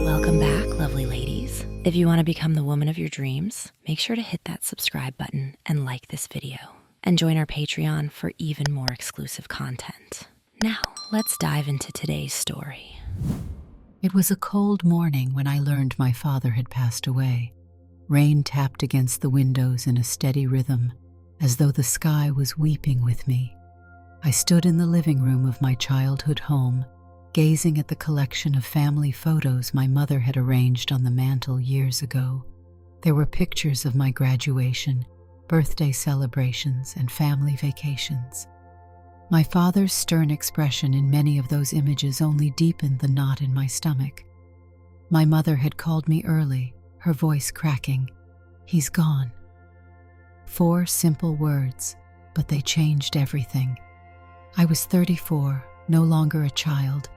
Welcome back, lovely ladies. If you want to become the woman of your dreams, make sure to hit that subscribe button and like this video. And join our Patreon for even more exclusive content. Now, let's dive into today's story. It was a cold morning when I learned my father had passed away. Rain tapped against the windows in a steady rhythm, as though the sky was weeping with me. I stood in the living room of my childhood home, gazing at the collection of family photos my mother had arranged on the mantel years ago. There were pictures of my graduation, birthday celebrations, and family vacations. My father's stern expression in many of those images only deepened the knot in my stomach. My mother had called me early, her voice cracking. "He's gone." 4 simple words, but they changed everything. I was 34, no longer a child,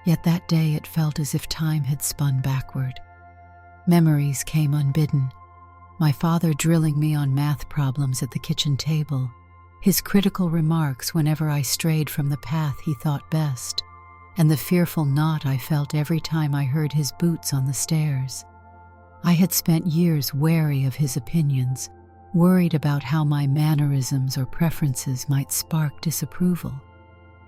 yet that day it felt as if time had spun backward. Memories came unbidden. My father drilling me on math problems at the kitchen table, his critical remarks whenever I strayed from the path he thought best, and the fearful knot I felt every time I heard his boots on the stairs. I had spent years wary of his opinions, worried about how my mannerisms or preferences might spark disapproval.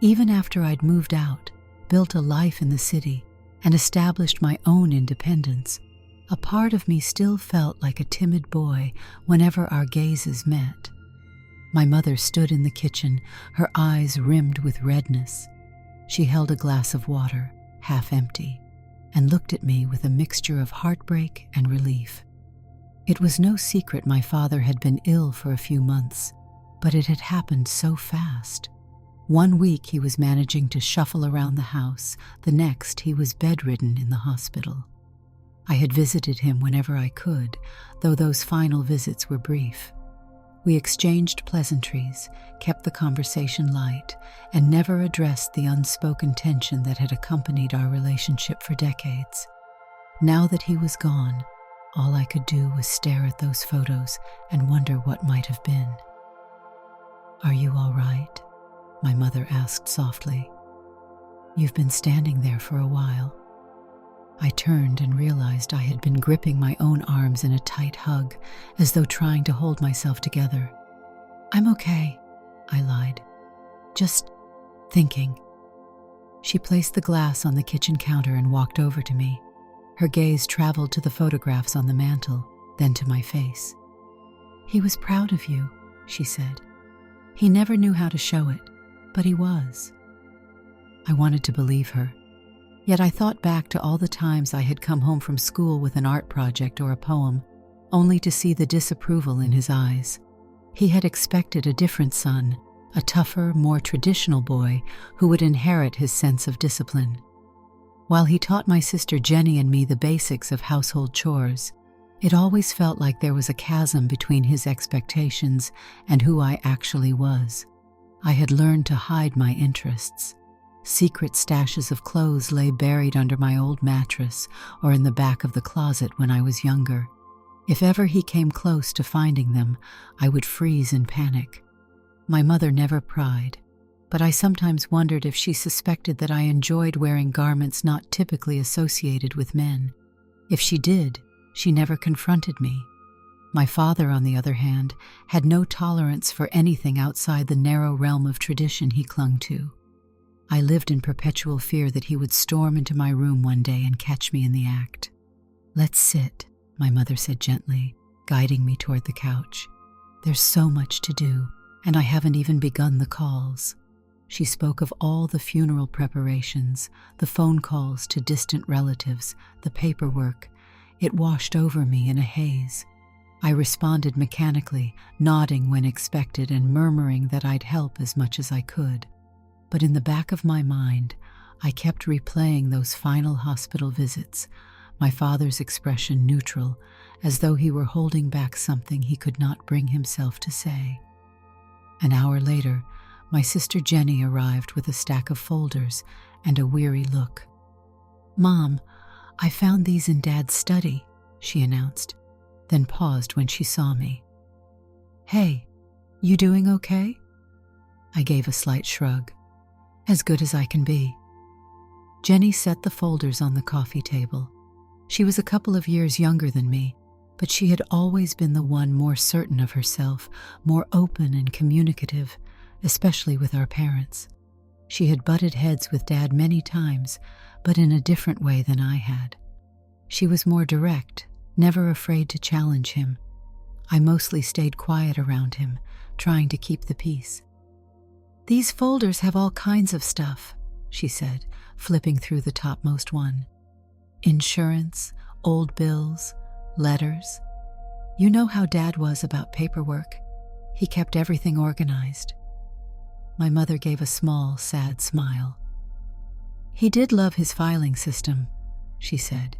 Even after I'd moved out, built a life in the city, and established my own independence, a part of me still felt like a timid boy whenever our gazes met. My mother stood in the kitchen, her eyes rimmed with redness. She held a glass of water, half empty, and looked at me with a mixture of heartbreak and relief. It was no secret my father had been ill for a few months, but it had happened so fast. One week he was managing to shuffle around the house, the next he was bedridden in the hospital. I had visited him whenever I could, though those final visits were brief. We exchanged pleasantries, kept the conversation light, and never addressed the unspoken tension that had accompanied our relationship for decades. Now that he was gone, all I could do was stare at those photos and wonder what might have been. "Are you all right?" my mother asked softly. "You've been standing there for a while." I turned and realized I had been gripping my own arms in a tight hug, as though trying to hold myself together. "I'm okay," I lied. "Just thinking." She placed the glass on the kitchen counter and walked over to me. Her gaze traveled to the photographs on the mantel, then to my face. "He was proud of you," she said. "He never knew how to show it, but he was." I wanted to believe her. Yet I thought back to all the times I had come home from school with an art project or a poem, only to see the disapproval in his eyes. He had expected a different son, a tougher, more traditional boy who would inherit his sense of discipline. While he taught my sister Jenny and me the basics of household chores, it always felt like there was a chasm between his expectations and who I actually was. I had learned to hide my interests. Secret stashes of clothes lay buried under my old mattress or in the back of the closet when I was younger. If ever he came close to finding them, I would freeze in panic. My mother never pried, but I sometimes wondered if she suspected that I enjoyed wearing garments not typically associated with men. If she did, she never confronted me. My father, on the other hand, had no tolerance for anything outside the narrow realm of tradition he clung to. I lived in perpetual fear that he would storm into my room one day and catch me in the act. "Let's sit," my mother said gently, guiding me toward the couch. "There's so much to do, and I haven't even begun the calls." She spoke of all the funeral preparations, the phone calls to distant relatives, the paperwork. It washed over me in a haze. I responded mechanically, nodding when expected and murmuring that I'd help as much as I could. But in the back of my mind, I kept replaying those final hospital visits, my father's expression neutral, as though he were holding back something he could not bring himself to say. An hour later, my sister Jenny arrived with a stack of folders and a weary look. "Mom, I found these in Dad's study," she announced, then paused when she saw me. "Hey, you doing okay?" I gave a slight shrug. As good as I can be. Jenny set the folders on the coffee table. She was a couple of years younger than me, but she had always been the one more certain of herself, more open and communicative, especially with our parents. She had butted heads with Dad many times, but in a different way than I had. She was more direct, never afraid to challenge him. I mostly stayed quiet around him, trying to keep the peace. "These folders have all kinds of stuff," she said, flipping through the topmost one. "Insurance, old bills, letters. You know how Dad was about paperwork. He kept everything organized." My mother gave a small, sad smile. "He did love his filing system," she said.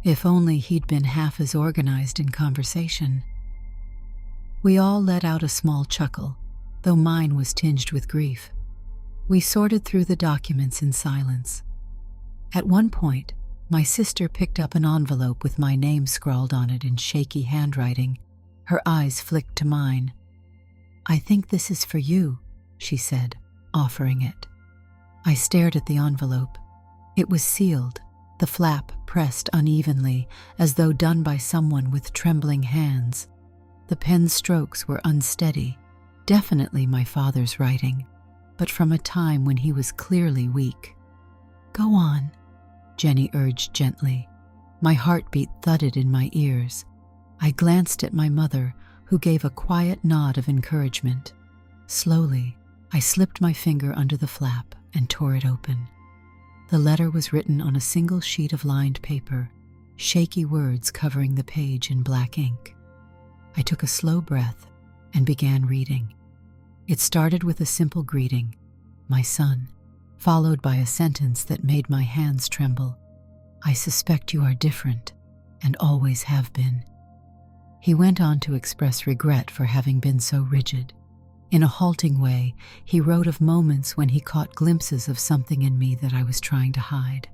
"If only he'd been half as organized in conversation." We all let out a small chuckle, though mine was tinged with grief. We sorted through the documents in silence. At one point, my sister picked up an envelope with my name scrawled on it in shaky handwriting. Her eyes flicked to mine. "I think this is for you," she said, offering it. I stared at the envelope. It was sealed, the flap pressed unevenly, as though done by someone with trembling hands. The pen strokes were unsteady, definitely my father's writing, but from a time when he was clearly weak. "Go on," Jenny urged gently. My heartbeat thudded in my ears. I glanced at my mother, who gave a quiet nod of encouragement. Slowly, I slipped my finger under the flap and tore it open. The letter was written on a single sheet of lined paper, shaky words covering the page in black ink. I took a slow breath and began reading. It started with a simple greeting, "My son," followed by a sentence that made my hands tremble. "I suspect you are different, and always have been." He went on to express regret for having been so rigid. In a halting way, he wrote of moments when he caught glimpses of something in me that I was trying to hide.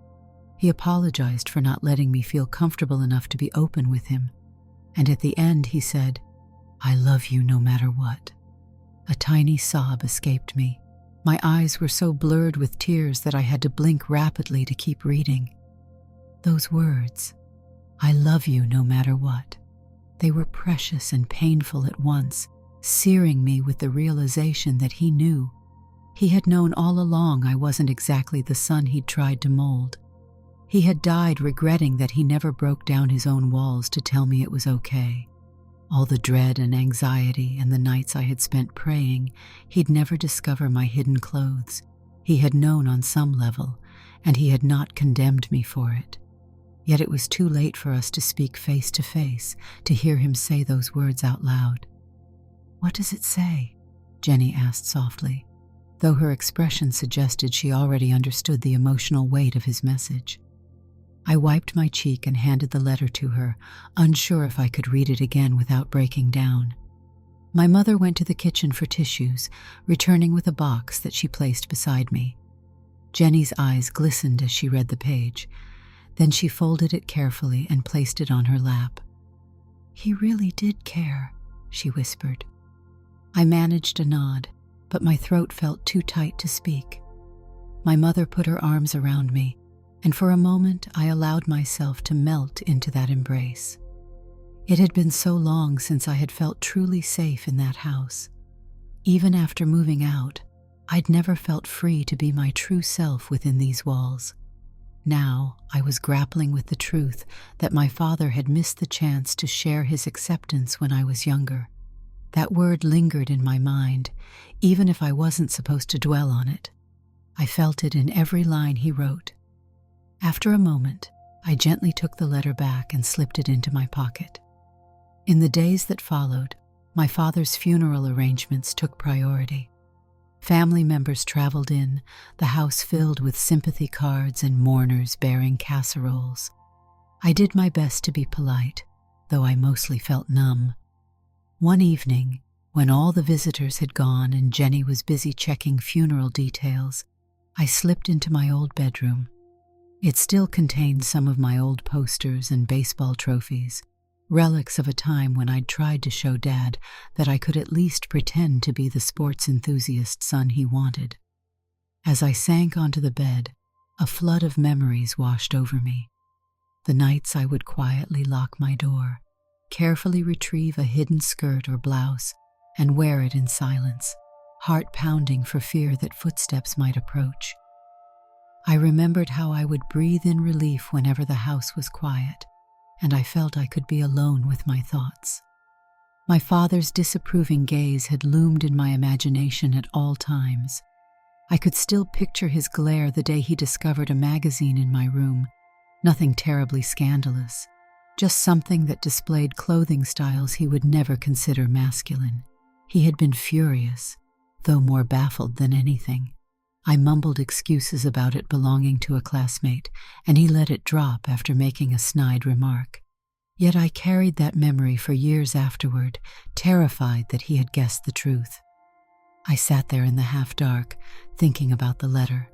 He apologized for not letting me feel comfortable enough to be open with him. And at the end he said, "I love you no matter what." A tiny sob escaped me. My eyes were so blurred with tears that I had to blink rapidly to keep reading. Those words, "I love you no matter what," they were precious and painful at once, searing me with the realization that he knew. He had known all along I wasn't exactly the son he'd tried to mold. He had died regretting that he never broke down his own walls to tell me it was okay. All the dread and anxiety and the nights I had spent praying, he'd never discover my hidden clothes. He had known on some level, and he had not condemned me for it. Yet it was too late for us to speak face to face, to hear him say those words out loud. "What does it say?" Jenny asked softly, though her expression suggested she already understood the emotional weight of his message. I wiped my cheek and handed the letter to her, unsure if I could read it again without breaking down. My mother went to the kitchen for tissues, returning with a box that she placed beside me. Jenny's eyes glistened as she read the page. Then she folded it carefully and placed it on her lap. "He really did care," she whispered. I managed a nod, but my throat felt too tight to speak. My mother put her arms around me, and for a moment I allowed myself to melt into that embrace. It had been so long since I had felt truly safe in that house. Even after moving out, I'd never felt free to be my true self within these walls. Now I was grappling with the truth that my father had missed the chance to share his acceptance when I was younger. That word lingered in my mind, even if I wasn't supposed to dwell on it. I felt it in every line he wrote. After a moment, I gently took the letter back and slipped it into my pocket. In the days that followed, my father's funeral arrangements took priority. Family members traveled in, the house filled with sympathy cards and mourners bearing casseroles. I did my best to be polite, though I mostly felt numb. One evening, when all the visitors had gone and Jenny was busy checking funeral details, I slipped into my old bedroom. It still contained some of my old posters and baseball trophies, relics of a time when I'd tried to show Dad that I could at least pretend to be the sports enthusiast son he wanted. As I sank onto the bed, a flood of memories washed over me. The nights I would quietly lock my door, carefully retrieve a hidden skirt or blouse, and wear it in silence, heart pounding for fear that footsteps might approach. I remembered how I would breathe in relief whenever the house was quiet, and I felt I could be alone with my thoughts. My father's disapproving gaze had loomed in my imagination at all times. I could still picture his glare the day he discovered a magazine in my room, nothing terribly scandalous, just something that displayed clothing styles he would never consider masculine. He had been furious, though more baffled than anything. I mumbled excuses about it belonging to a classmate, and he let it drop after making a snide remark. Yet I carried that memory for years afterward, terrified that he had guessed the truth. I sat there in the half-dark, thinking about the letter,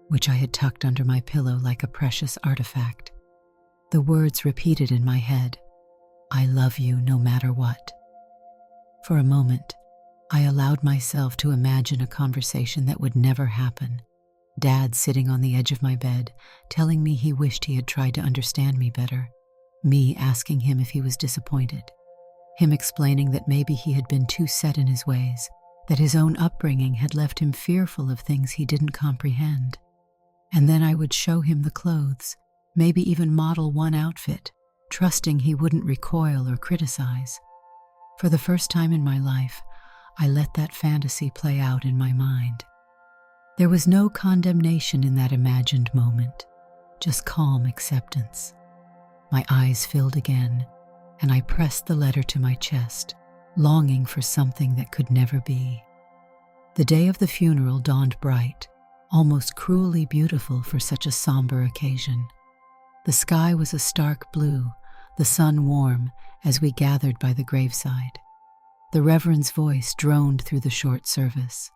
which I had tucked under my pillow like a precious artifact. The words repeated in my head, "I love you no matter what." For a moment, I allowed myself to imagine a conversation that would never happen. Dad sitting on the edge of my bed, telling me he wished he had tried to understand me better. Me asking him if he was disappointed. Him explaining that maybe he had been too set in his ways, that his own upbringing had left him fearful of things he didn't comprehend. And then I would show him the clothes, maybe even model one outfit, trusting he wouldn't recoil or criticize. For the first time in my life, I let that fantasy play out in my mind. There was no condemnation in that imagined moment, just calm acceptance. My eyes filled again, and I pressed the letter to my chest, longing for something that could never be. The day of the funeral dawned bright, almost cruelly beautiful for such a somber occasion. The sky was a stark blue, the sun warm as we gathered by the graveside. The Reverend's voice droned through the short service.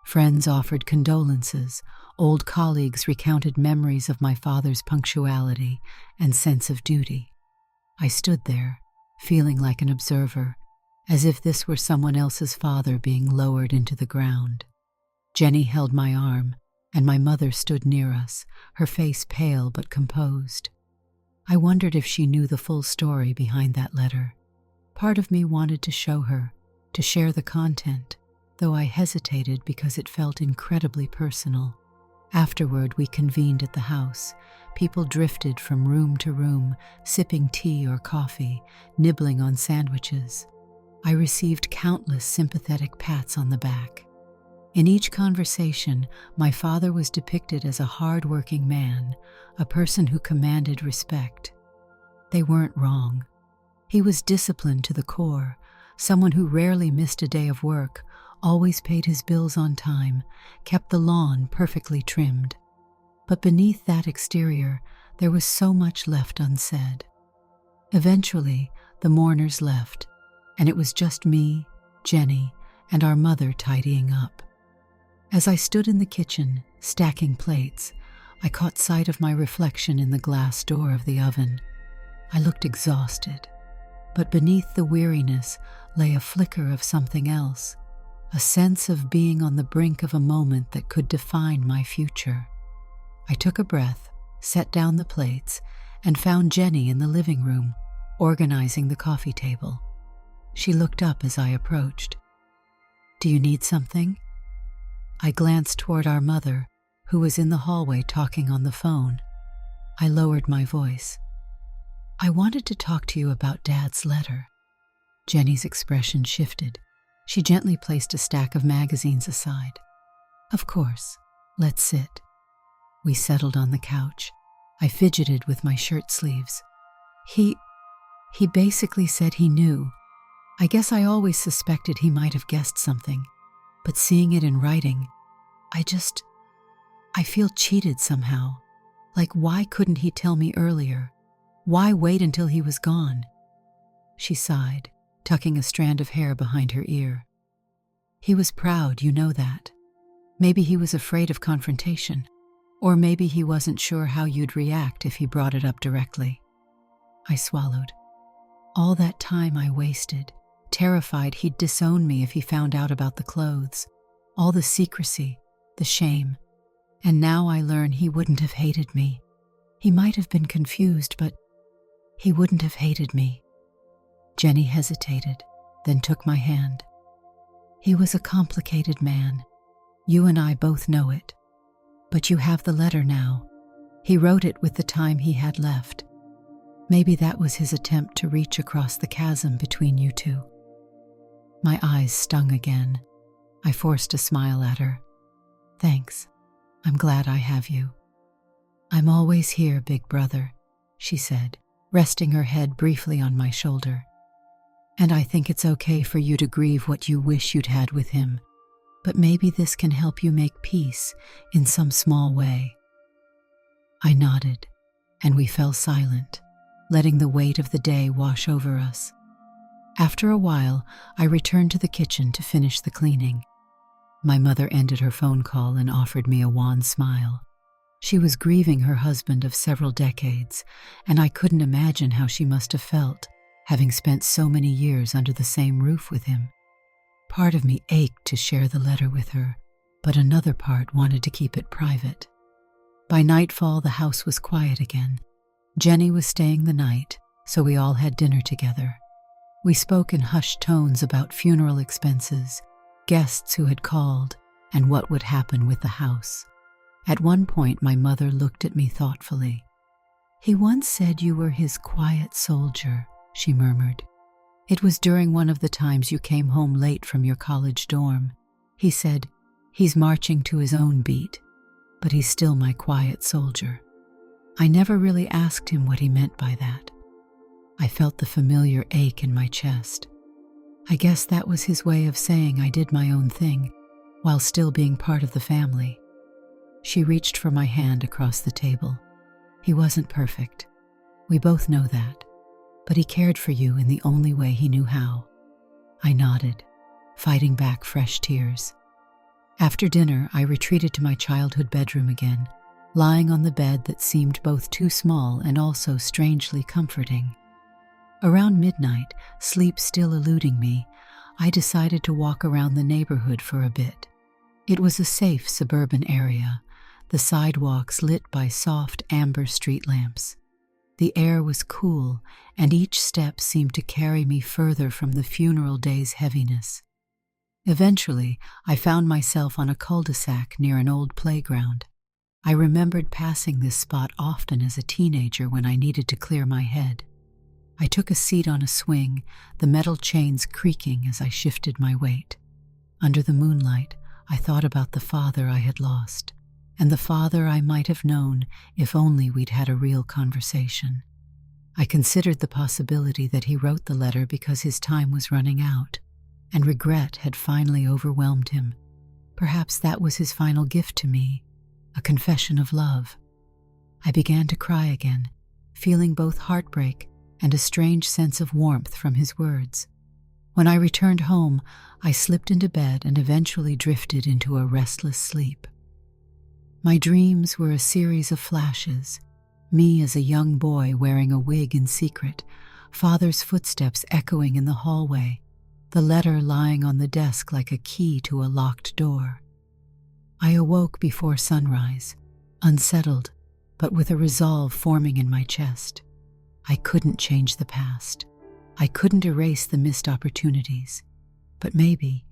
Friends offered condolences, old colleagues recounted memories of my father's punctuality and sense of duty. I stood there, feeling like an observer, as if this were someone else's father being lowered into the ground. Jenny held my arm, and my mother stood near us, her face pale but composed. I wondered if she knew the full story behind that letter. Part of me wanted to show her, to share the content, though I hesitated because it felt incredibly personal. Afterward, we convened at the house. People drifted from room to room, sipping tea or coffee, nibbling on sandwiches. I received countless sympathetic pats on the back. In each conversation, my father was depicted as a hard-working man, a person who commanded respect. They weren't wrong. He was disciplined to the core, someone who rarely missed a day of work, always paid his bills on time, kept the lawn perfectly trimmed. But beneath that exterior, there was so much left unsaid. Eventually, the mourners left, and it was just me, Jenny, and our mother tidying up. As I stood in the kitchen, stacking plates, I caught sight of my reflection in the glass door of the oven. I looked exhausted, but beneath the weariness lay a flicker of something else, a sense of being on the brink of a moment that could define my future. I took a breath, set down the plates, and found Jenny in the living room, organizing the coffee table. She looked up as I approached. "Do you need something?" I glanced toward our mother, who was in the hallway talking on the phone. I lowered my voice. "I wanted to talk to you about Dad's letter." Jenny's expression shifted. She gently placed a stack of magazines aside. "Of course. Let's sit." We settled on the couch. I fidgeted with my shirt sleeves. He basically said he knew. I guess I always suspected he might have guessed something, but seeing it in writing, I feel cheated somehow. Like, why couldn't he tell me earlier? Why wait until he was gone? She sighed, tucking a strand of hair behind her ear. "He was proud, you know that. Maybe he was afraid of confrontation, or maybe he wasn't sure how you'd react if he brought it up directly." I swallowed. All that time I wasted, terrified he'd disown me if he found out about the clothes, all the secrecy, the shame. And now I learn he wouldn't have hated me. He might have been confused, but he wouldn't have hated me. Jenny hesitated, then took my hand. He was a complicated man. You and I both know it. But you have the letter now. He wrote it with the time he had left. Maybe that was his attempt to reach across the chasm between you two. My eyes stung again. I forced a smile at her. Thanks. I'm glad I have you. I'm always here, big brother, she said, resting her head briefly on my shoulder. And I think it's okay for you to grieve what you wish you'd had with him, but maybe this can help you make peace in some small way. I nodded, and we fell silent, letting the weight of the day wash over us. After a while, I returned to the kitchen to finish the cleaning. My mother ended her phone call and offered me a wan smile. She was grieving her husband of several decades, and I couldn't imagine how she must have felt, having spent so many years under the same roof with him. Part of me ached to share the letter with her, but another part wanted to keep it private. By nightfall, the house was quiet again. Jenny was staying the night, so we all had dinner together. We spoke in hushed tones about funeral expenses, guests who had called, and what would happen with the house. At one point, my mother looked at me thoughtfully. He once said you were his quiet soldier, she murmured. It was during one of the times you came home late from your college dorm. He said, he's marching to his own beat, but he's still my quiet soldier. I never really asked him what he meant by that. I felt the familiar ache in my chest. I guess that was his way of saying I did my own thing, while still being part of the family. She reached for my hand across the table. He wasn't perfect. We both know that. But he cared for you in the only way he knew how. I nodded, fighting back fresh tears. After dinner, I retreated to my childhood bedroom again, lying on the bed that seemed both too small and also strangely comforting. Around midnight, sleep still eluding me, I decided to walk around the neighborhood for a bit. It was a safe suburban area, the sidewalks lit by soft amber street lamps. The air was cool, and each step seemed to carry me further from the funeral day's heaviness. Eventually, I found myself on a cul-de-sac near an old playground. I remembered passing this spot often as a teenager when I needed to clear my head. I took a seat on a swing, the metal chains creaking as I shifted my weight. Under the moonlight, I thought about the father I had lost, and the father I might have known if only we'd had a real conversation. I considered the possibility that he wrote the letter because his time was running out, and regret had finally overwhelmed him. Perhaps that was his final gift to me, a confession of love. I began to cry again, feeling both heartbreak and a strange sense of warmth from his words. When I returned home, I slipped into bed and eventually drifted into a restless sleep. My dreams were a series of flashes, me as a young boy wearing a wig in secret, father's footsteps echoing in the hallway, the letter lying on the desk like a key to a locked door. I awoke before sunrise, unsettled, but with a resolve forming in my chest. I couldn't change the past. I couldn't erase the missed opportunities. But maybe,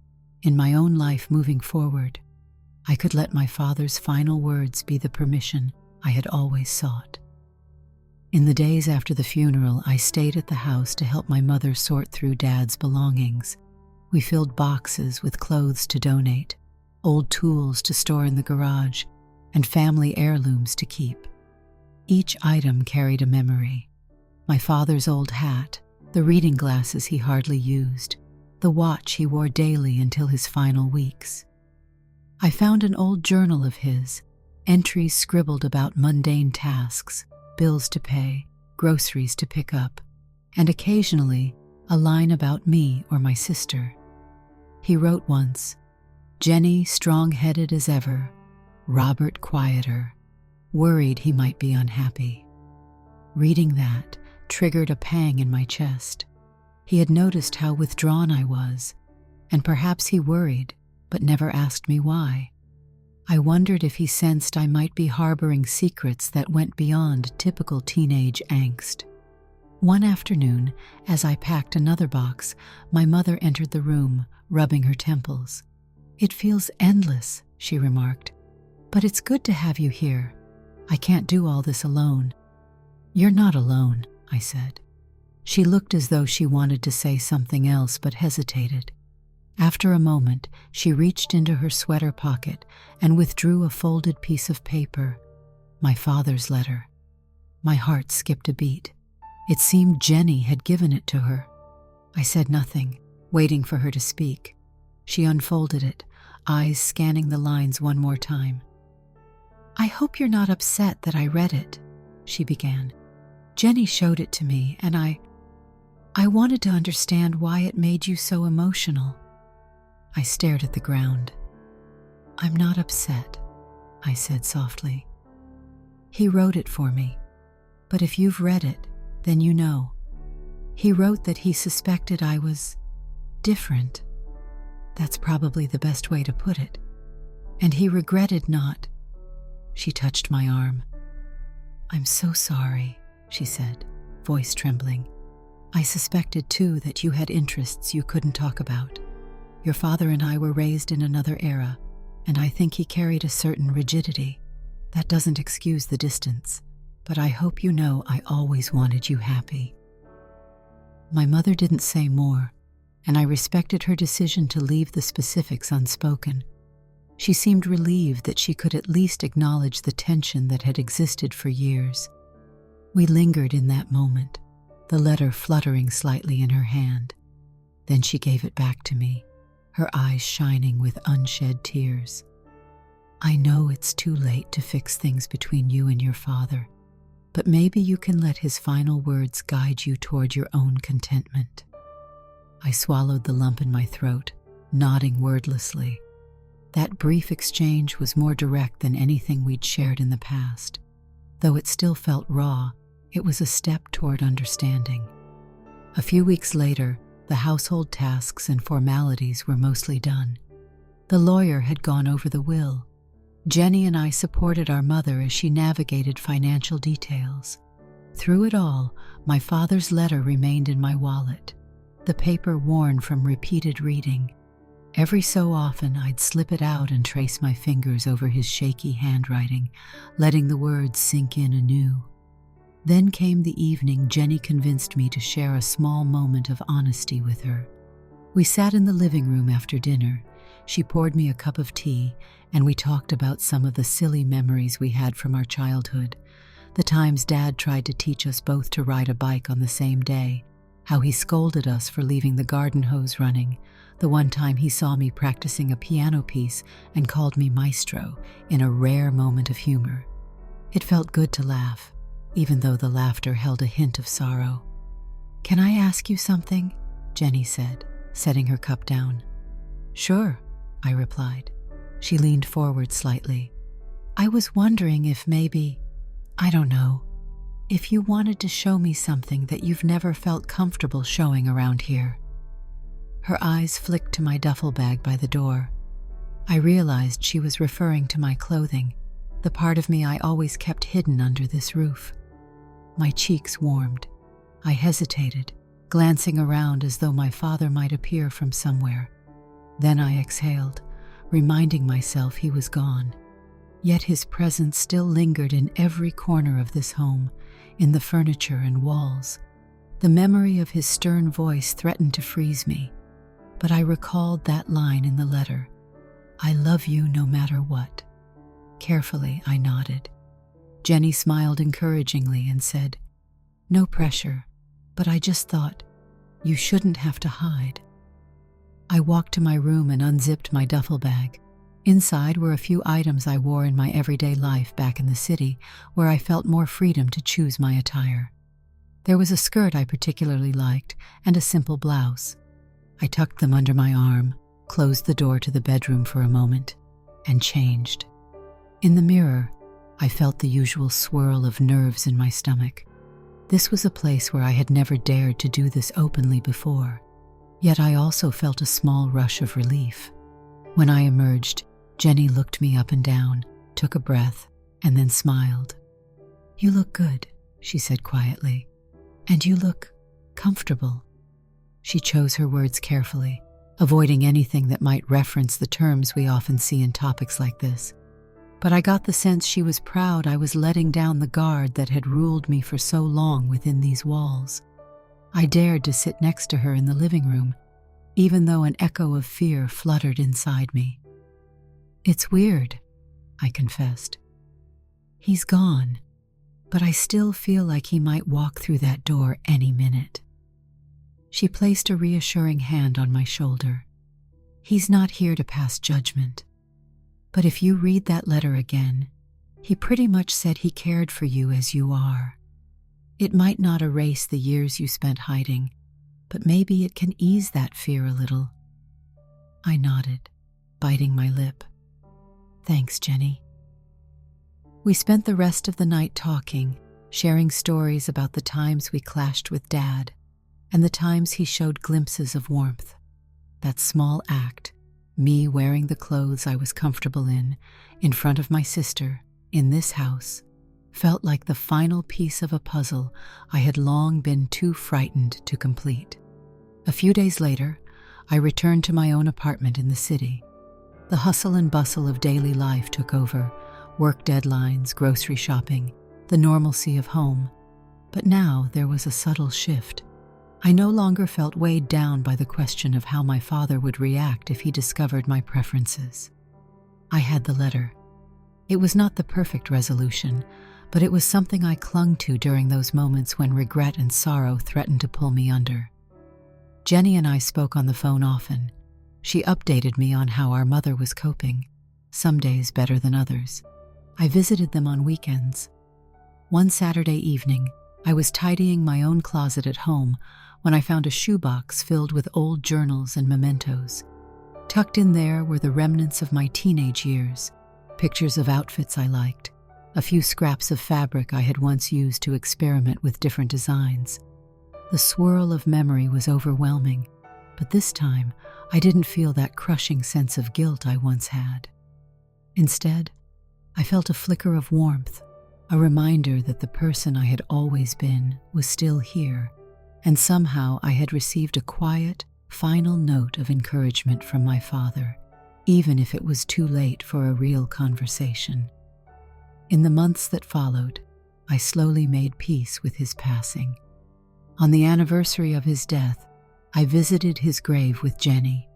in my own life moving forward, I could let my father's final words be the permission I had always sought. In the days after the funeral, I stayed at the house to help my mother sort through Dad's belongings. We filled boxes with clothes to donate, old tools to store in the garage, and family heirlooms to keep. Each item carried a memory. My father's old hat, the reading glasses he hardly used, the watch he wore daily until his final weeks. I found an old journal of his, entries scribbled about mundane tasks, bills to pay, groceries to pick up, and occasionally a line about me or my sister. He wrote once, "Jenny strong-headed as ever, Robert quieter, worried he might be unhappy." Reading that triggered a pang in my chest. He had noticed how withdrawn I was, and perhaps he worried, but never asked me why. I wondered if he sensed I might be harboring secrets that went beyond typical teenage angst. One afternoon, as I packed another box, my mother entered the room, rubbing her temples. "It feels endless," she remarked, "but it's good to have you here. I can't do all this alone." "You're not alone," I said. She looked as though she wanted to say something else but hesitated. After a moment, she reached into her sweater pocket and withdrew a folded piece of paper. My father's letter. My heart skipped a beat. It seemed Jenny had given it to her. I said nothing, waiting for her to speak. She unfolded it, eyes scanning the lines one more time. "I hope you're not upset that I read it," she began. "Jenny showed it to me, and I wanted to understand why it made you so emotional." I stared at the ground. "I'm not upset," I said softly. "He wrote it for me, but if you've read it, then you know. He wrote that he suspected I was different. That's probably the best way to put it. And he regretted not." She touched my arm. "I'm so sorry," she said, voice trembling. "I suspected too that you had interests you couldn't talk about. Your father and I were raised in another era, and I think he carried a certain rigidity. That doesn't excuse the distance, but I hope you know I always wanted you happy." My mother didn't say more, and I respected her decision to leave the specifics unspoken. She seemed relieved that she could at least acknowledge the tension that had existed for years. We lingered in that moment, the letter fluttering slightly in her hand. Then she gave it back to me, her eyes shining with unshed tears. "I know it's too late to fix things between you and your father, but maybe you can let his final words guide you toward your own contentment." I swallowed the lump in my throat, nodding wordlessly. That brief exchange was more direct than anything we'd shared in the past. Though it still felt raw, it was a step toward understanding. A few weeks later, the household tasks and formalities were mostly done. The lawyer had gone over the will. Jenny and I supported our mother as she navigated financial details. Through it all, my father's letter remained in my wallet, the paper worn from repeated reading. Every so often, I'd slip it out and trace my fingers over his shaky handwriting, letting the words sink in anew. Then came the evening Jenny convinced me to share a small moment of honesty with her. We sat in the living room after dinner. She poured me a cup of tea, and we talked about some of the silly memories we had from our childhood. The times Dad tried to teach us both to ride a bike on the same day, how he scolded us for leaving the garden hose running, the one time he saw me practicing a piano piece and called me maestro in a rare moment of humor. It felt good to laugh, even though the laughter held a hint of sorrow. "Can I ask you something?" Jenny said, setting her cup down. "Sure," I replied. She leaned forward slightly. "I was wondering if maybe, I don't know, if you wanted to show me something that you've never felt comfortable showing around here." Her eyes flicked to my duffel bag by the door. I realized she was referring to my clothing, the part of me I always kept hidden under this roof. My cheeks warmed. I hesitated, glancing around as though my father might appear from somewhere. Then I exhaled, reminding myself he was gone. Yet his presence still lingered in every corner of this home, in the furniture and walls. The memory of his stern voice threatened to freeze me, but I recalled that line in the letter, "I love you no matter what." Carefully, I nodded. Jenny smiled encouragingly and said, "No pressure, but I just thought, you shouldn't have to hide." I walked to my room and unzipped my duffel bag. Inside were a few items I wore in my everyday life back in the city, where I felt more freedom to choose my attire. There was a skirt I particularly liked and a simple blouse. I tucked them under my arm, closed the door to the bedroom for a moment, and changed. In the mirror, I felt the usual swirl of nerves in my stomach. This was a place where I had never dared to do this openly before, yet I also felt a small rush of relief. When I emerged, Jenny looked me up and down, took a breath, and then smiled. "You look good," she said quietly, "and you look comfortable." She chose her words carefully, avoiding anything that might reference the terms we often see in topics like this. But I got the sense she was proud I was letting down the guard that had ruled me for so long within these walls. I dared to sit next to her in the living room, even though an echo of fear fluttered inside me. "It's weird," I confessed. "He's gone, but I still feel like he might walk through that door any minute." She placed a reassuring hand on my shoulder. "He's not here to pass judgment. But if you read that letter again, he pretty much said he cared for you as you are. It might not erase the years you spent hiding, but maybe it can ease that fear a little." I nodded, biting my lip. "Thanks, Jenny." We spent the rest of the night talking, sharing stories about the times we clashed with Dad and the times he showed glimpses of warmth. That small act, me wearing the clothes I was comfortable in front of my sister, in this house, felt like the final piece of a puzzle I had long been too frightened to complete. A few days later, I returned to my own apartment in the city. The hustle and bustle of daily life took over, work deadlines, grocery shopping, the normalcy of home. But now there was a subtle shift. I no longer felt weighed down by the question of how my father would react if he discovered my preferences. I had the letter. It was not the perfect resolution, but it was something I clung to during those moments when regret and sorrow threatened to pull me under. Jenny and I spoke on the phone often. She updated me on how our mother was coping, some days better than others. I visited them on weekends. One Saturday evening, I was tidying my own closet at home when I found a shoebox filled with old journals and mementos. Tucked in there were the remnants of my teenage years, pictures of outfits I liked, a few scraps of fabric I had once used to experiment with different designs. The swirl of memory was overwhelming, but this time I didn't feel that crushing sense of guilt I once had. Instead, I felt a flicker of warmth, a reminder that the person I had always been was still here, and somehow I had received a quiet, final note of encouragement from my father, even if it was too late for a real conversation. In the months that followed, I slowly made peace with his passing. On the anniversary of his death, I visited his grave with Jenny.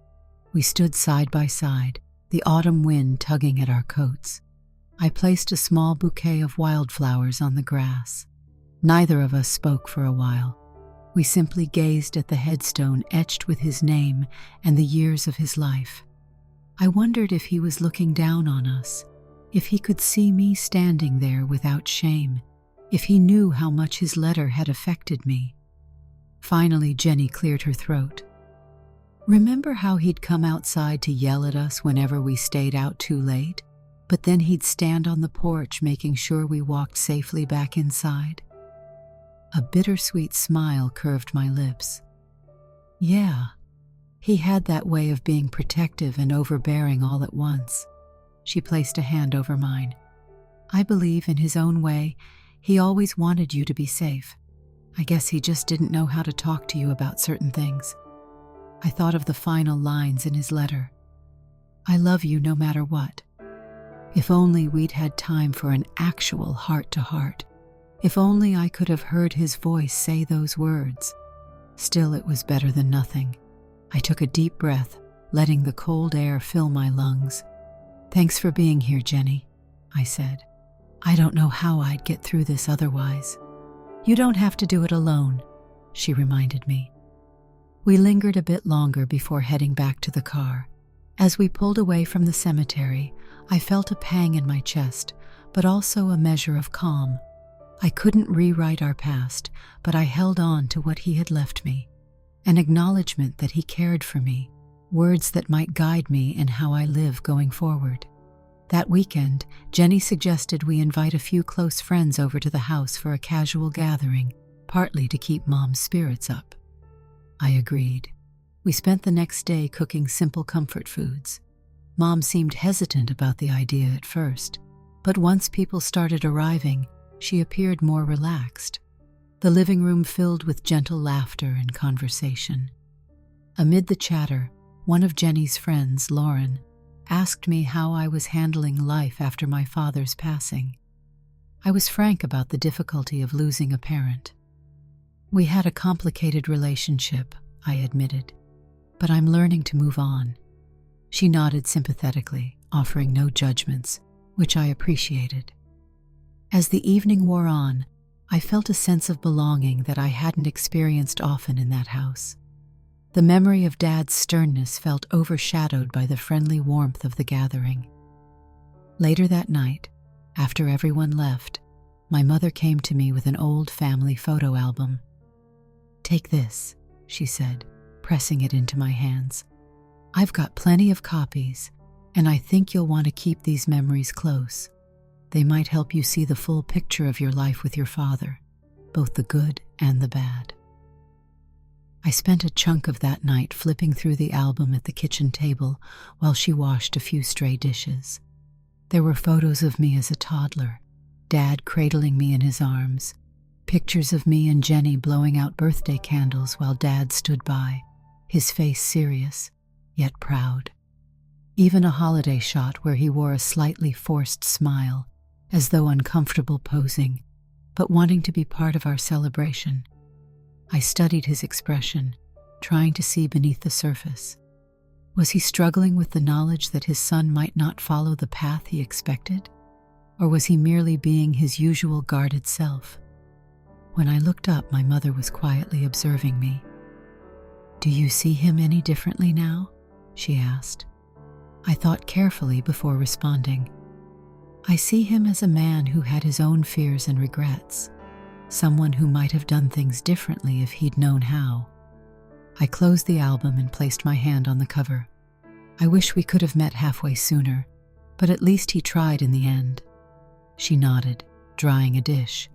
We stood side by side, the autumn wind tugging at our coats. I placed a small bouquet of wildflowers on the grass. Neither of us spoke for a while. We simply gazed at the headstone etched with his name and the years of his life. I wondered if he was looking down on us, if he could see me standing there without shame, if he knew how much his letter had affected me. Finally, Jenny cleared her throat. "Remember how he'd come outside to yell at us whenever we stayed out too late, but then he'd stand on the porch making sure we walked safely back inside?" A bittersweet smile curved my lips. "Yeah, he had that way of being protective and overbearing all at once." She placed a hand over mine. "I believe in his own way, he always wanted you to be safe. I guess he just didn't know how to talk to you about certain things." I thought of the final lines in his letter. "I love you no matter what." If only we'd had time for an actual heart-to-heart. If only I could have heard his voice say those words. Still, it was better than nothing. I took a deep breath, letting the cold air fill my lungs. "Thanks for being here, Jenny," I said. "I don't know how I'd get through this otherwise." "You don't have to do it alone," she reminded me. We lingered a bit longer before heading back to the car. As we pulled away from the cemetery, I felt a pang in my chest, but also a measure of calm. I couldn't rewrite our past, but I held on to what he had left me. An acknowledgement that he cared for me, words that might guide me in how I live going forward. That weekend, Jenny suggested we invite a few close friends over to the house for a casual gathering, partly to keep Mom's spirits up. I agreed. We spent the next day cooking simple comfort foods. Mom seemed hesitant about the idea at first, but once people started arriving, she appeared more relaxed. The living room filled with gentle laughter and conversation. Amid the chatter, one of Jenny's friends, Lauren, asked me how I was handling life after my father's passing. I was frank about the difficulty of losing a parent. We had a complicated relationship, I admitted, but I'm learning to move on. She nodded sympathetically, offering no judgments, which I appreciated. As the evening wore on, I felt a sense of belonging that I hadn't experienced often in that house. The memory of Dad's sternness felt overshadowed by the friendly warmth of the gathering. Later that night, after everyone left, my mother came to me with an old family photo album. "Take this," she said, pressing it into my hands. "I've got plenty of copies, and I think you'll want to keep these memories close. They might help you see the full picture of your life with your father, both the good and the bad." I spent a chunk of that night flipping through the album at the kitchen table while she washed a few stray dishes. There were photos of me as a toddler, Dad cradling me in his arms, pictures of me and Jenny blowing out birthday candles while Dad stood by, his face serious, yet proud. Even a holiday shot where he wore a slightly forced smile, as though uncomfortable posing, but wanting to be part of our celebration. I studied his expression, trying to see beneath the surface. Was he struggling with the knowledge that his son might not follow the path he expected? Or was he merely being his usual guarded self? When I looked up, my mother was quietly observing me. "Do you see him any differently now?" she asked. I thought carefully before responding. "I see him as a man who had his own fears and regrets, someone who might have done things differently if he'd known how." I closed the album and placed my hand on the cover. I wish we could have met halfway sooner, but at least he tried in the end. She nodded, drying a dish.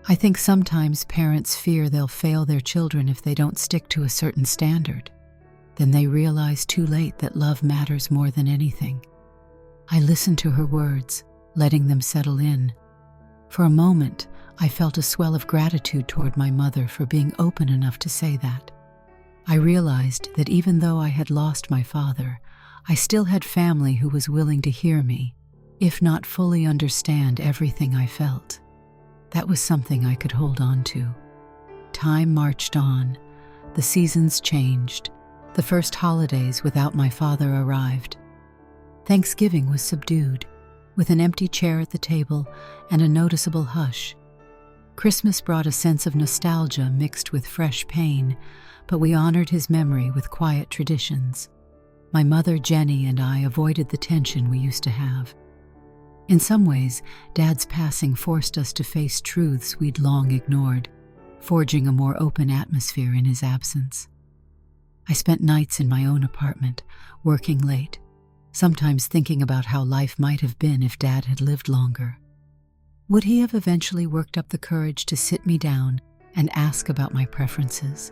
"I think sometimes parents fear they'll fail their children if they don't stick to a certain standard. Then they realize too late that love matters more than anything." I listened to her words, letting them settle in. For a moment, I felt a swell of gratitude toward my mother for being open enough to say that. I realized that even though I had lost my father, I still had family who was willing to hear me, if not fully understand everything I felt. That was something I could hold on to. Time marched on. The seasons changed. The first holidays without my father arrived. Thanksgiving was subdued, with an empty chair at the table and a noticeable hush. Christmas brought a sense of nostalgia mixed with fresh pain, but we honored his memory with quiet traditions. My mother, Jenny, and I avoided the tension we used to have. In some ways, Dad's passing forced us to face truths we'd long ignored, forging a more open atmosphere in his absence. I spent nights in my own apartment, working late, sometimes thinking about how life might have been if Dad had lived longer. Would he have eventually worked up the courage to sit me down and ask about my preferences?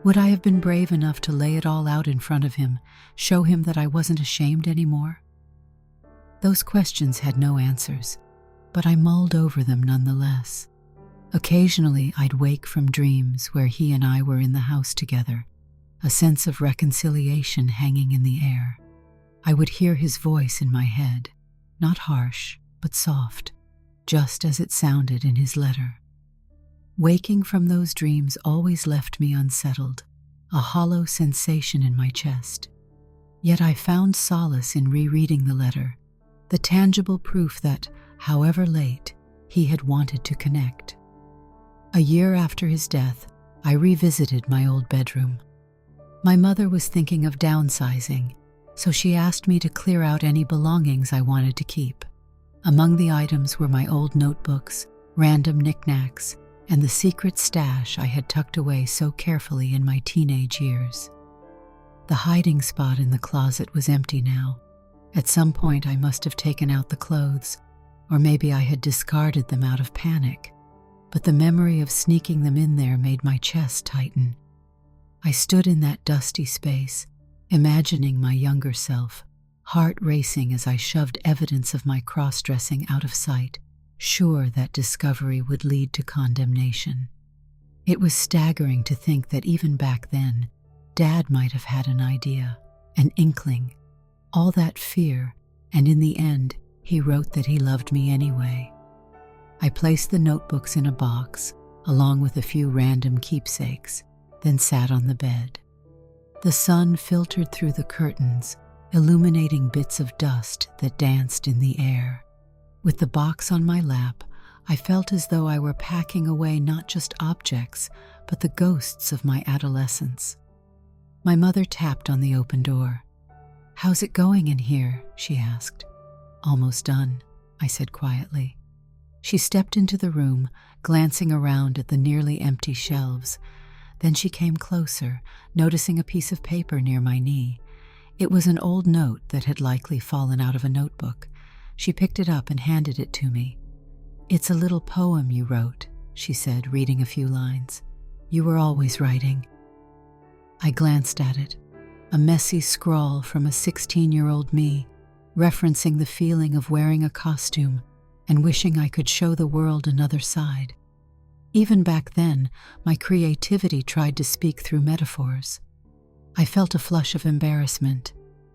Would I have been brave enough to lay it all out in front of him, show him that I wasn't ashamed anymore? Those questions had no answers, but I mulled over them nonetheless. Occasionally, I'd wake from dreams where he and I were in the house together, a sense of reconciliation hanging in the air. I would hear his voice in my head, not harsh, but soft, just as it sounded in his letter. Waking from those dreams always left me unsettled, a hollow sensation in my chest. Yet I found solace in rereading the letter, the tangible proof that, however late, he had wanted to connect. A year after his death, I revisited my old bedroom. My mother was thinking of downsizing, so she asked me to clear out any belongings I wanted to keep. Among the items were my old notebooks, random knickknacks, and the secret stash I had tucked away so carefully in my teenage years. The hiding spot in the closet was empty now. At some point I must have taken out the clothes, or maybe I had discarded them out of panic. but the memory of sneaking them in there made my chest tighten. I stood in that dusty space, imagining my younger self, heart racing as I shoved evidence of my cross-dressing out of sight, sure that discovery would lead to condemnation. It was staggering to think that even back then, Dad might have had an idea, an inkling, all that fear, and in the end, he wrote that he loved me anyway. I placed the notebooks in a box, along with a few random keepsakes, then sat on the bed. The sun filtered through the curtains, illuminating bits of dust that danced in the air. With the box on my lap, I felt as though I were packing away not just objects, but the ghosts of my adolescence. My mother tapped on the open door. "How's it going in here?" she asked. "Almost done," I said quietly. She stepped into the room, glancing around at the nearly empty shelves. Then she came closer, noticing a piece of paper near my knee. It was an old note that had likely fallen out of a notebook. She picked it up and handed it to me. "It's a little poem you wrote," she said, reading a few lines. "You were always writing." I glanced at it, a messy scrawl from a 16-year-old me, referencing the feeling of wearing a costume and wishing I could show the world another side. Even back then, my creativity tried to speak through metaphors. I felt a flush of embarrassment,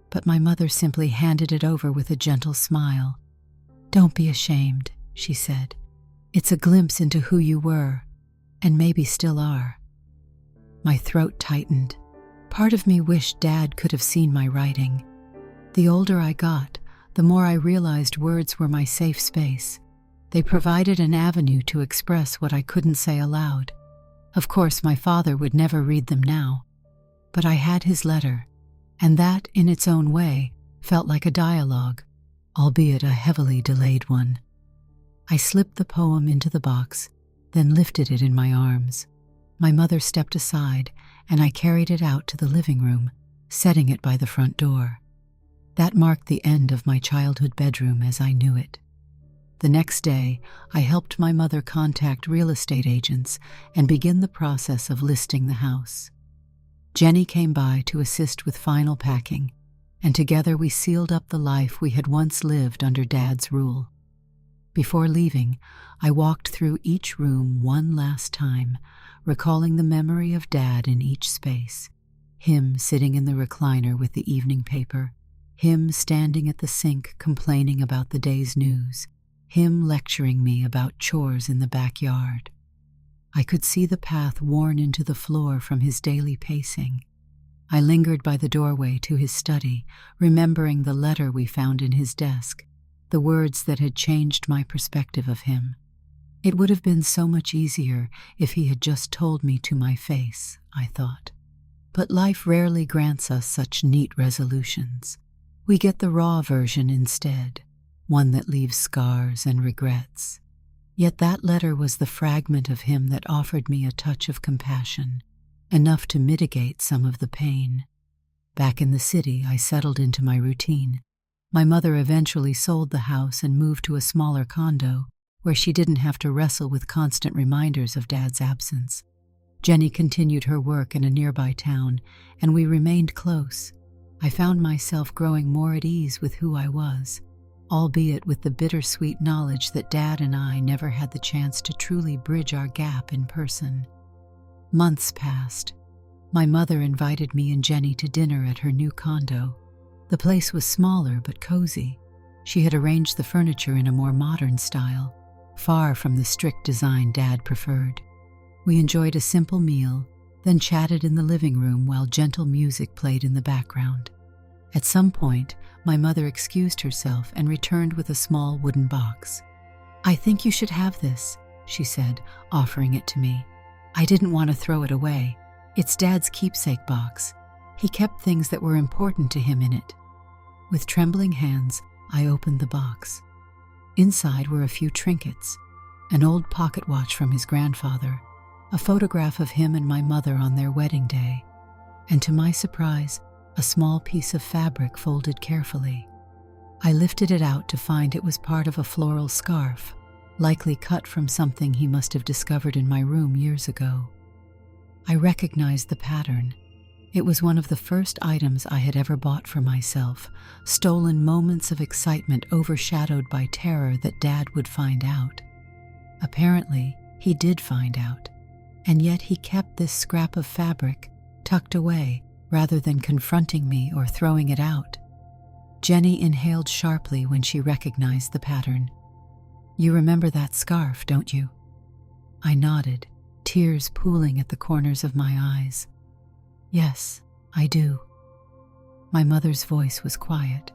but my mother simply handed it over with a gentle smile. "Don't be ashamed," she said. "It's a glimpse into who you were, and maybe still are." My throat tightened. Part of me wished Dad could have seen my writing. The older I got, the more I realized words were my safe space. They provided an avenue to express what I couldn't say aloud. Of course, my father would never read them now. But I had his letter, and that, in its own way, felt like a dialogue, albeit a heavily delayed one. I slipped the poem into the box, then lifted it in my arms. My mother stepped aside, and I carried it out to the living room, setting it by the front door. That marked the end of my childhood bedroom as I knew it. The next day, I helped my mother contact real estate agents and begin the process of listing the house. Jenny came by to assist with final packing, and together we sealed up the life we had once lived under Dad's rule. Before leaving, I walked through each room one last time, recalling the memory of Dad in each space. Him sitting in the recliner with the evening paper, him standing at the sink complaining about the day's news, him lecturing me about chores in the backyard. I could see the path worn into the floor from his daily pacing. I lingered by the doorway to his study, remembering the letter we found in his desk, the words that had changed my perspective of him. It would have been so much easier if he had just told me to my face, I thought. But life rarely grants us such neat resolutions. We get the raw version instead, one that leaves scars and regrets. Yet that letter was the fragment of him that offered me a touch of compassion, enough to mitigate some of the pain. Back in the city, I settled into my routine. My mother eventually sold the house and moved to a smaller condo, where she didn't have to wrestle with constant reminders of Dad's absence. Jenny continued her work in a nearby town, and we remained close. I found myself growing more at ease with who I was, albeit with the bittersweet knowledge that Dad and I never had the chance to truly bridge our gap in person. Months passed. My mother invited me and Jenny to dinner at her new condo. The place was smaller but cozy. She had arranged the furniture in a more modern style, far from the strict design Dad preferred. We enjoyed a simple meal, then chatted in the living room while gentle music played in the background. At some point, my mother excused herself and returned with a small wooden box. "I think you should have this," she said, offering it to me. I didn't want to throw it away. It's Dad's keepsake box. He kept things that were important to him in it. With trembling hands, I opened the box. Inside were a few trinkets, an old pocket watch from his grandfather, a photograph of him and my mother on their wedding day, and to my surprise, a small piece of fabric folded carefully. I lifted it out to find it was part of a floral scarf, likely cut from something he must have discovered in my room years ago. I recognized the pattern. It was one of the first items I had ever bought for myself, stolen moments of excitement overshadowed by terror that Dad would find out. Apparently, he did find out, and yet he kept this scrap of fabric tucked away rather than confronting me or throwing it out. Jenny inhaled sharply when she recognized the pattern. "You remember that scarf, don't you?" I nodded, tears pooling at the corners of my eyes. "Yes, I do." My mother's voice was quiet.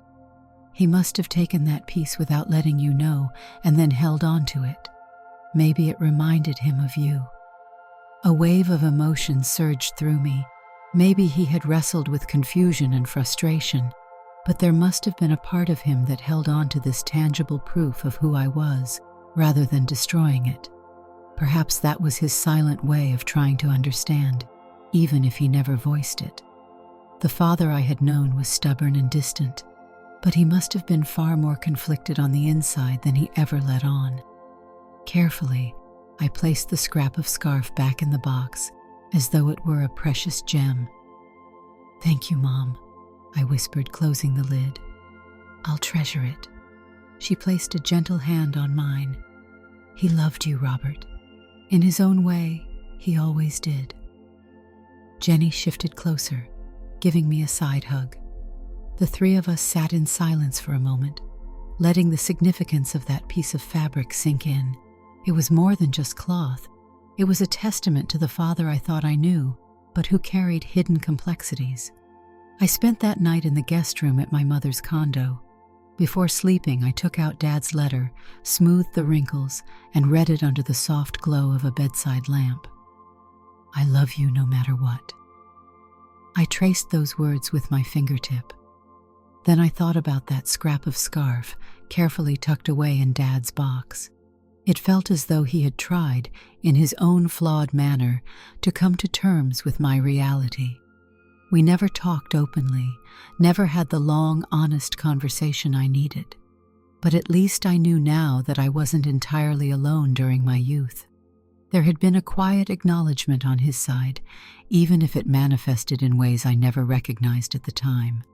"He must have taken that piece without letting you know and then held on to it. Maybe it reminded him of you." A wave of emotion surged through me. Maybe he had wrestled with confusion and frustration, but there must have been a part of him that held on to this tangible proof of who I was, rather than destroying it. Perhaps that was his silent way of trying to understand, even if he never voiced it. The father I had known was stubborn and distant, but he must have been far more conflicted on the inside than he ever let on. Carefully, I placed the scrap of scarf back in the box, as though it were a precious gem. "Thank you, Mom," I whispered, closing the lid. "I'll treasure it." She placed a gentle hand on mine. "He loved you, Robert. In his own way, he always did." Jenny shifted closer, giving me a side hug. The three of us sat in silence for a moment, letting the significance of that piece of fabric sink in. It was more than just cloth. It was a testament to the father I thought I knew, but who carried hidden complexities. I spent that night in the guest room at my mother's condo. Before sleeping, I took out Dad's letter, smoothed the wrinkles, and read it under the soft glow of a bedside lamp. "I love you no matter what." I traced those words with my fingertip. Then I thought about that scrap of scarf, carefully tucked away in Dad's box. It felt as though he had tried, in his own flawed manner, to come to terms with my reality. We never talked openly, never had the long, honest conversation I needed. But at least I knew now that I wasn't entirely alone during my youth. There had been a quiet acknowledgement on his side, even if it manifested in ways I never recognized at the time.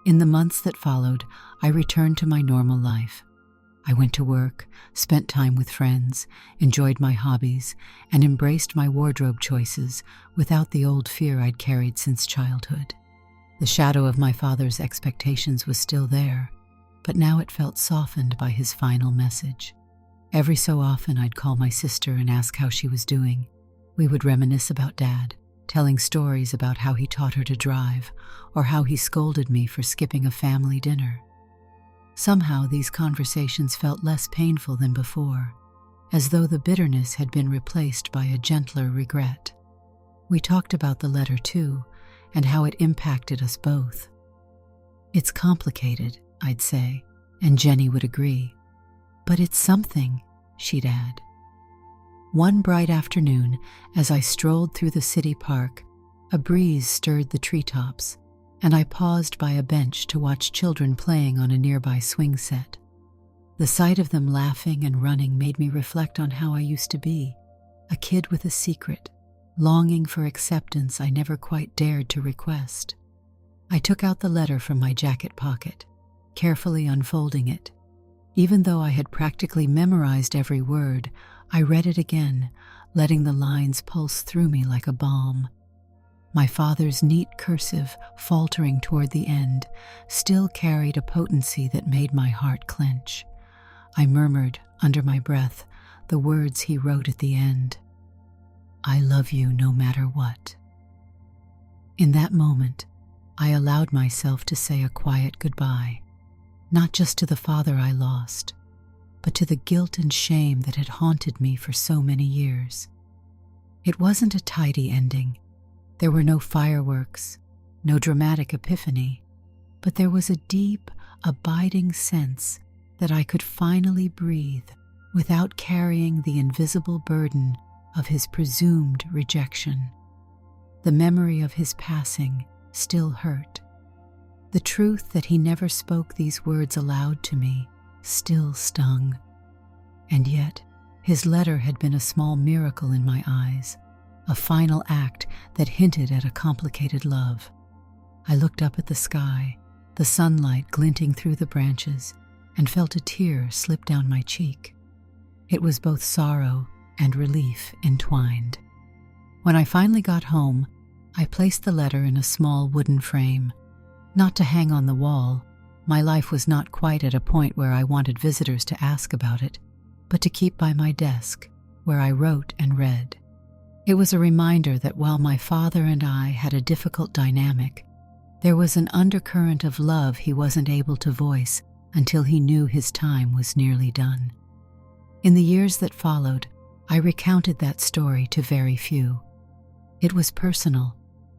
In the months that followed, I returned to my normal life. I went to work, spent time with friends, enjoyed my hobbies, and embraced my wardrobe choices without the old fear I'd carried since childhood. The shadow of my father's expectations was still there, but now it felt softened by his final message. Every so often I'd call my sister and ask how she was doing. We would reminisce about Dad, telling stories about how he taught her to drive, or how he scolded me for skipping a family dinner. Somehow these conversations felt less painful than before, as though the bitterness had been replaced by a gentler regret. We talked about the letter too, and how it impacted us both. "It's complicated," I'd say, and Jenny would agree. "But it's something," she'd add. One bright afternoon, as I strolled through the city park, a breeze stirred the treetops, and I paused by a bench to watch children playing on a nearby swing set. The sight of them laughing and running made me reflect on how I used to be, a kid with a secret, longing for acceptance I never quite dared to request. I took out the letter from my jacket pocket, carefully unfolding it. Even though I had practically memorized every word, I read it again, letting the lines pulse through me like a balm. My father's neat cursive, faltering toward the end, still carried a potency that made my heart clench. I murmured, under my breath, the words he wrote at the end. "I love you no matter what." In that moment, I allowed myself to say a quiet goodbye, not just to the father I lost, but to the guilt and shame that had haunted me for so many years. It wasn't a tidy ending. There were no fireworks, no dramatic epiphany, but there was a deep, abiding sense that I could finally breathe without carrying the invisible burden of his presumed rejection. The memory of his passing still hurt. The truth that he never spoke these words aloud to me still stung. And yet, his letter had been a small miracle in my eyes, a final act that hinted at a complicated love. I looked up at the sky, the sunlight glinting through the branches, and felt a tear slip down my cheek. It was both sorrow and relief entwined. When I finally got home, I placed the letter in a small wooden frame. Not to hang on the wall, my life was not quite at a point where I wanted visitors to ask about it, but to keep by my desk, where I wrote and read. It was a reminder that while my father and I had a difficult dynamic, there was an undercurrent of love he wasn't able to voice until he knew his time was nearly done. In the years that followed, I recounted that story to very few. It was personal,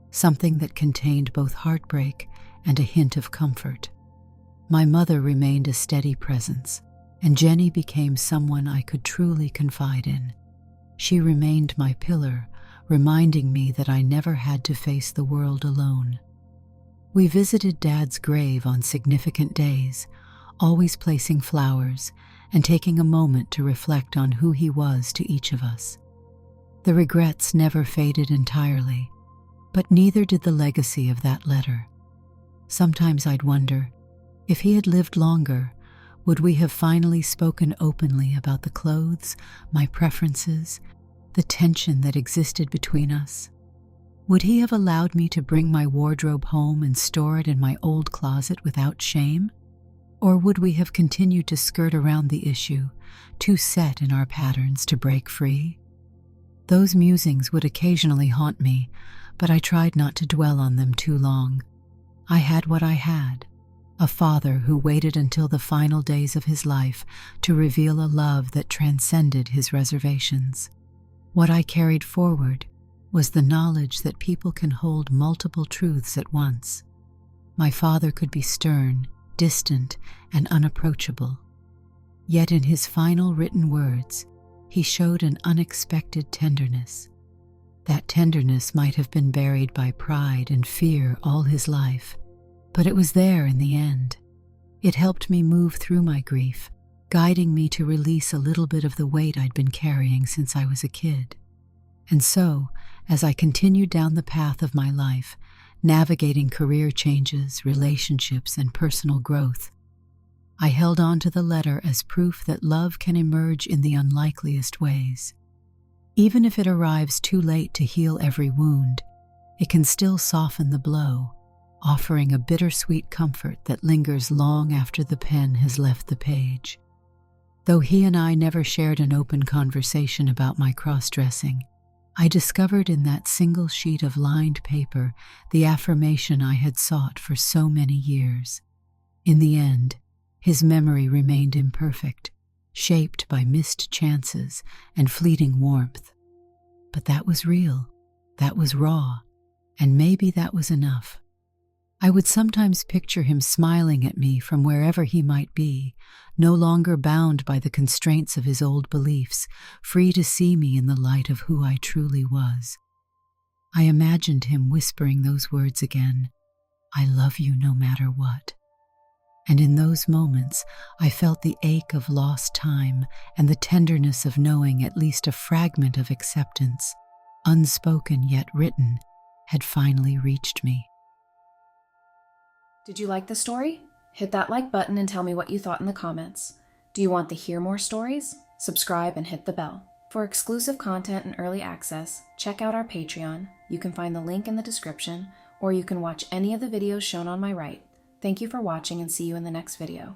something that contained both heartbreak and a hint of comfort. My mother remained a steady presence, and Jenny became someone I could truly confide in. She remained my pillar, reminding me that I never had to face the world alone. We visited Dad's grave on significant days, always placing flowers and taking a moment to reflect on who he was to each of us. The regrets never faded entirely, but neither did the legacy of that letter. Sometimes I'd wonder, if he had lived longer, would we have finally spoken openly about the clothes, my preferences, the tension that existed between us? Would he have allowed me to bring my wardrobe home and store it in my old closet without shame? Or would we have continued to skirt around the issue, too set in our patterns to break free? Those musings would occasionally haunt me, but I tried not to dwell on them too long. I had what I had, a father who waited until the final days of his life to reveal a love that transcended his reservations. What I carried forward was the knowledge that people can hold multiple truths at once. My father could be stern, distant, and unapproachable. Yet in his final written words, he showed an unexpected tenderness. That tenderness might have been buried by pride and fear all his life, but it was there in the end. It helped me move through my grief, guiding me to release a little bit of the weight I'd been carrying since I was a kid. And so, as I continued down the path of my life, navigating career changes, relationships, and personal growth, I held on to the letter as proof that love can emerge in the unlikeliest ways. Even if it arrives too late to heal every wound, it can still soften the blow, offering a bittersweet comfort that lingers long after the pen has left the page. Though he and I never shared an open conversation about my cross-dressing, I discovered in that single sheet of lined paper the affirmation I had sought for so many years. In the end, his memory remained imperfect, shaped by missed chances and fleeting warmth. But that was real, that was raw, and maybe that was enough. I would sometimes picture him smiling at me from wherever he might be, no longer bound by the constraints of his old beliefs, free to see me in the light of who I truly was. I imagined him whispering those words again, "I love you no matter what." And in those moments, I felt the ache of lost time and the tenderness of knowing at least a fragment of acceptance, unspoken yet written, had finally reached me. Did you like the story? Hit that like button and tell me what you thought in the comments. Do you want to hear more stories? Subscribe and hit the bell. For exclusive content and early access, check out our Patreon. You can find the link in the description, or you can watch any of the videos shown on my right. Thank you for watching and see you in the next video.